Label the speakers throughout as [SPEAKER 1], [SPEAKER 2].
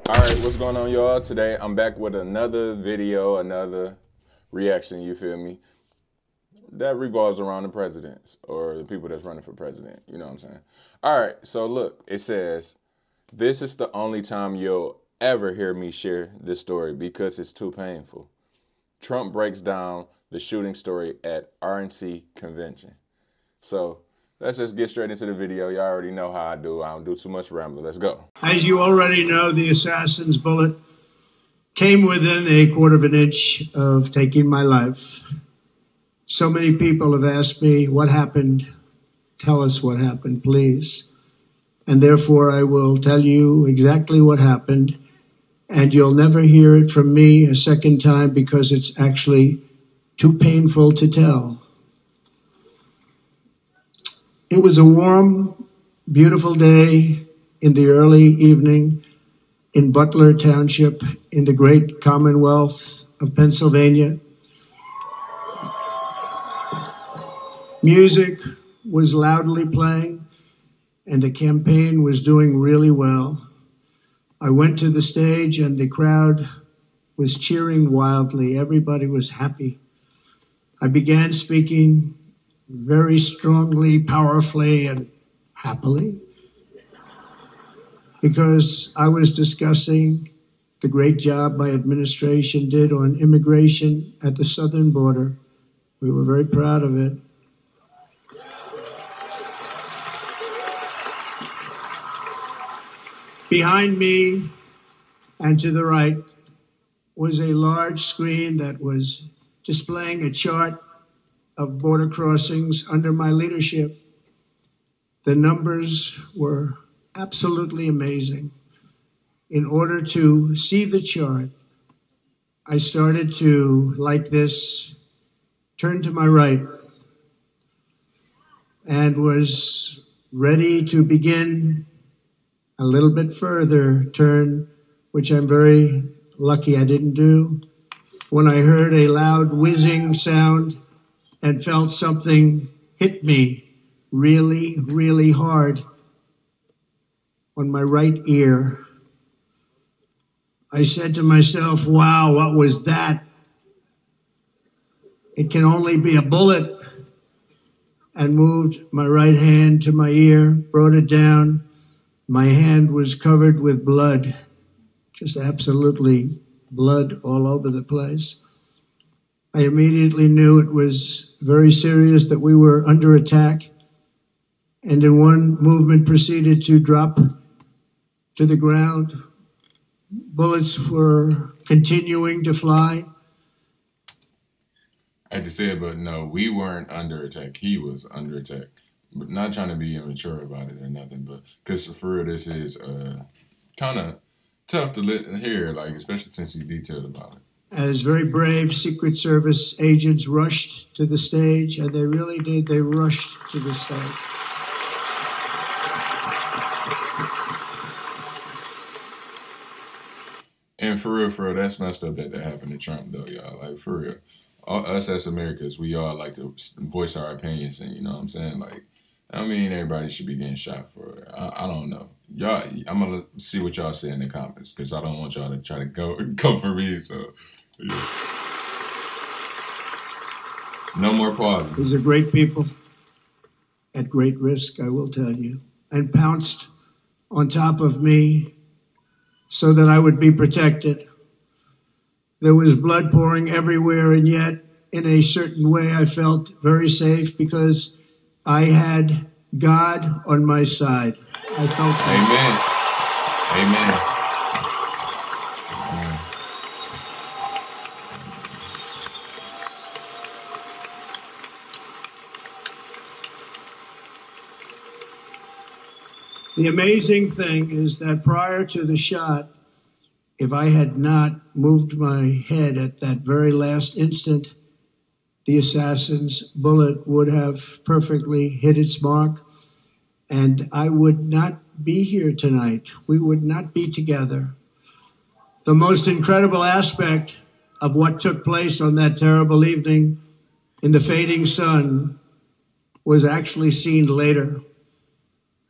[SPEAKER 1] All right, what's going on, y'all? Today I'm back with another video, another reaction, you feel me, that revolves around the presidents or the people that's running for president, you know what I'm saying? All right, so look, it says, this is the only time you'll ever hear me share this story because it's too painful. Trump breaks down the shooting story at RNC convention. So let's just get straight into the video. Y'all already know how I do. I don't do too much rambling. Let's go.
[SPEAKER 2] As you already know, the assassin's bullet came within a quarter of an inch of taking my life. So many people have asked me, what happened? Tell us what happened, please. And therefore, I will tell you exactly what happened. And you'll never hear it from me a second time because it's actually too painful to tell. It was a warm, beautiful day in the early evening in Butler Township in the great Commonwealth of Pennsylvania. Music was loudly playing, and the campaign was doing really well. I went to the stage, and the crowd was cheering wildly. Everybody was happy. I began speaking very strongly, powerfully, and happily, because I was discussing the great job my administration did on immigration at the southern border. We were very proud of it. Behind me and to the right was a large screen that was displaying a chart of border crossings under my leadership. The numbers were absolutely amazing. In order to see the chart, I started to, like this, turn to my right and was ready to begin a little bit further turn, which I'm very lucky I didn't do, when I heard a loud whizzing sound and felt something hit me really, really hard on my right ear. I said to myself, wow, what was that? It can only be a bullet. And moved my right hand to my ear, brought it down. My hand was covered with blood, just absolutely blood all over the place. I immediately knew it was very serious, that we were under attack, and in one movement proceeded to drop to the ground. Bullets were continuing to fly.
[SPEAKER 1] I hate to say it, but no, we weren't under attack. He was under attack. But not trying to be immature about it or nothing, but because for real, this is kind of tough to hear, like, especially since he detailed about it.
[SPEAKER 2] As very brave Secret Service agents rushed to the stage, and they really did, they rushed to the stage.
[SPEAKER 1] And for real, that's messed up that happened to Trump, though, y'all. Like, for real. Us as Americans, we all like to voice our opinions, and you know what I'm saying? Like, I mean, everybody should be getting shot for it. I don't know. Y'all, I'm going to see what y'all say in the comments, because I don't want y'all to try to go for me, so, yeah. No more pausing.
[SPEAKER 2] These are great people at great risk, I will tell you, and pounced on top of me so that I would be protected. There was blood pouring everywhere, and yet, in a certain way, I felt very safe because I had God on my side. I felt that.
[SPEAKER 1] Amen. Amen.
[SPEAKER 2] The amazing thing is that prior to the shot, if I had not moved my head at that very last instant, the assassin's bullet would have perfectly hit its mark, and I would not be here tonight. We would not be together. The most incredible aspect of what took place on that terrible evening in the fading sun was actually seen later.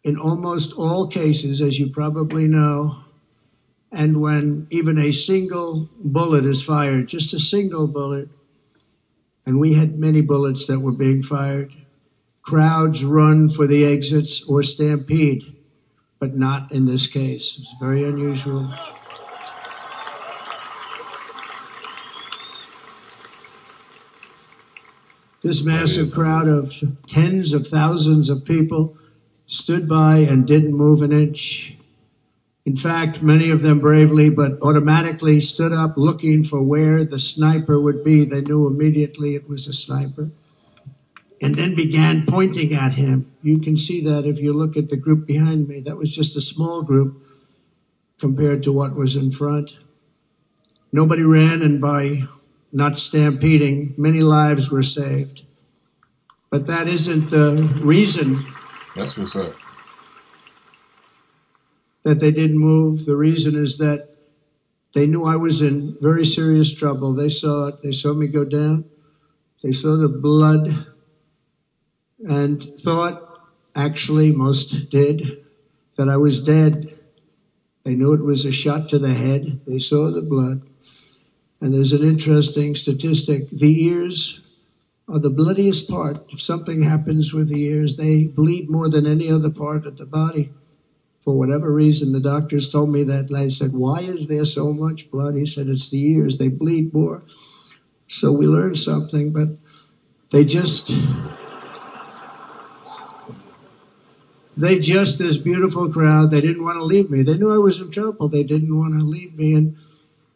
[SPEAKER 2] In almost all cases, as you probably know, And when even a single bullet is fired, just a single bullet, and we had many bullets that were being fired, crowds run for the exits or stampede, but not in this case. It's very unusual. This massive crowd of tens of thousands of people stood by and didn't move an inch. In fact, many of them bravely, but automatically stood up looking for where the sniper would be. They knew immediately it was a sniper. And then began pointing at him. You can see that if you look at the group behind me. That was just a small group compared to what was in front. Nobody ran, and by not stampeding, many lives were saved. But that isn't the reason.
[SPEAKER 1] That's what's up.
[SPEAKER 2] That they didn't move. The reason is that they knew I was in very serious trouble. They saw it. They saw me go down. They saw the blood and thought, actually most did, that I was dead. They knew it was a shot to the head. They saw the blood. And there's an interesting statistic. The ears are the bloodiest part. If something happens with the ears, they bleed more than any other part of the body. For whatever reason, the doctors told me that. I said, why is there so much blood? He said, it's the ears. They bleed more. So we learned something, but this beautiful crowd, they didn't want to leave me. They knew I was in trouble. They didn't want to leave me. And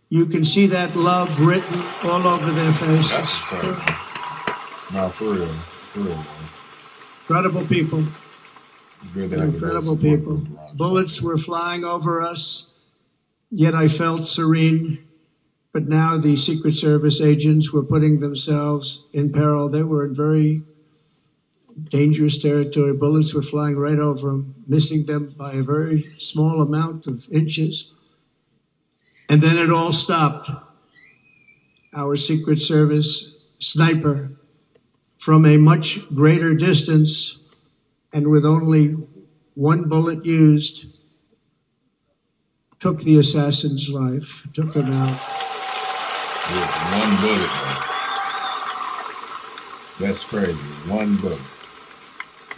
[SPEAKER 2] you can see that love written all over their faces.
[SPEAKER 1] That's no, for real. For real, man.
[SPEAKER 2] Incredible people.
[SPEAKER 1] Good to have
[SPEAKER 2] incredible people. Bullets were flying over us, yet I felt serene. But now the Secret Service agents were putting themselves in peril. They were in very dangerous territory. Bullets were flying right over them, missing them by a very small amount of inches. And then it all stopped. Our Secret Service sniper, from a much greater distance and with only one bullet used, took the assassin's life, took him out.
[SPEAKER 1] Yeah, one bullet, man. That's crazy. One bullet.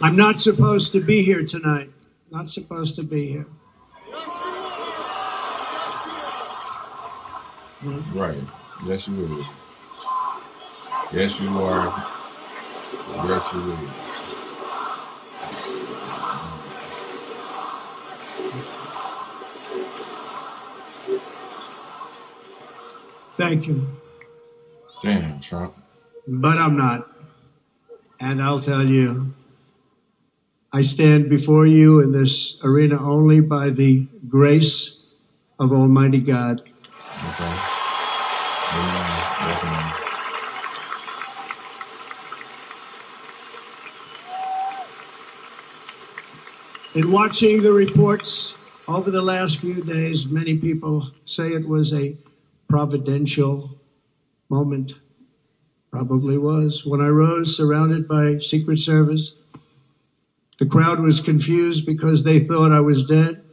[SPEAKER 2] I'm not supposed to be here tonight. Not supposed to be here.
[SPEAKER 1] Right. Yes, you is. Yes, you are. Yes, you is.
[SPEAKER 2] Thank you.
[SPEAKER 1] Damn, Trump.
[SPEAKER 2] But I'm not. And I'll tell you, I stand before you in this arena only by the grace of Almighty God.
[SPEAKER 1] Okay. Amen.
[SPEAKER 2] In watching the reports over the last few days, many people say it was a providential moment. Probably was. When I rose surrounded by Secret Service, the crowd was confused because they thought I was dead,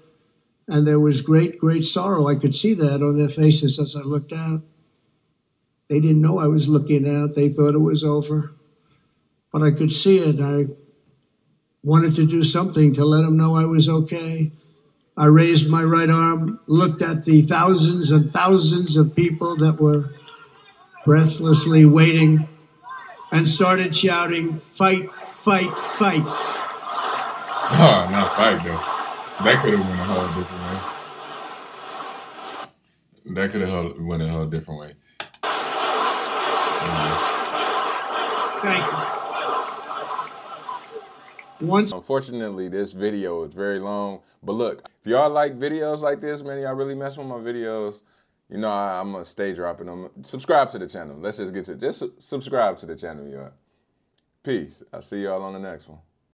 [SPEAKER 2] and there was great, great sorrow. I could see that on their faces as I looked out. They didn't know I was looking out. They thought it was over, but I could see it. I wanted to do something to let them know I was okay. I raised my right arm, looked at the thousands and thousands of people that were breathlessly waiting, and started shouting, "Fight, fight, fight."
[SPEAKER 1] Oh, not fight, though. That could have went a whole different way. That could have went a whole different way.
[SPEAKER 2] Thank you.
[SPEAKER 1] Unfortunately, this video is very long, but look, if y'all like videos like this, man, y'all really mess with my videos, you know, I'm going to stay dropping them. Subscribe to the channel. Let's just get to just subscribe to the channel, y'all. Peace. I'll see y'all on the next one.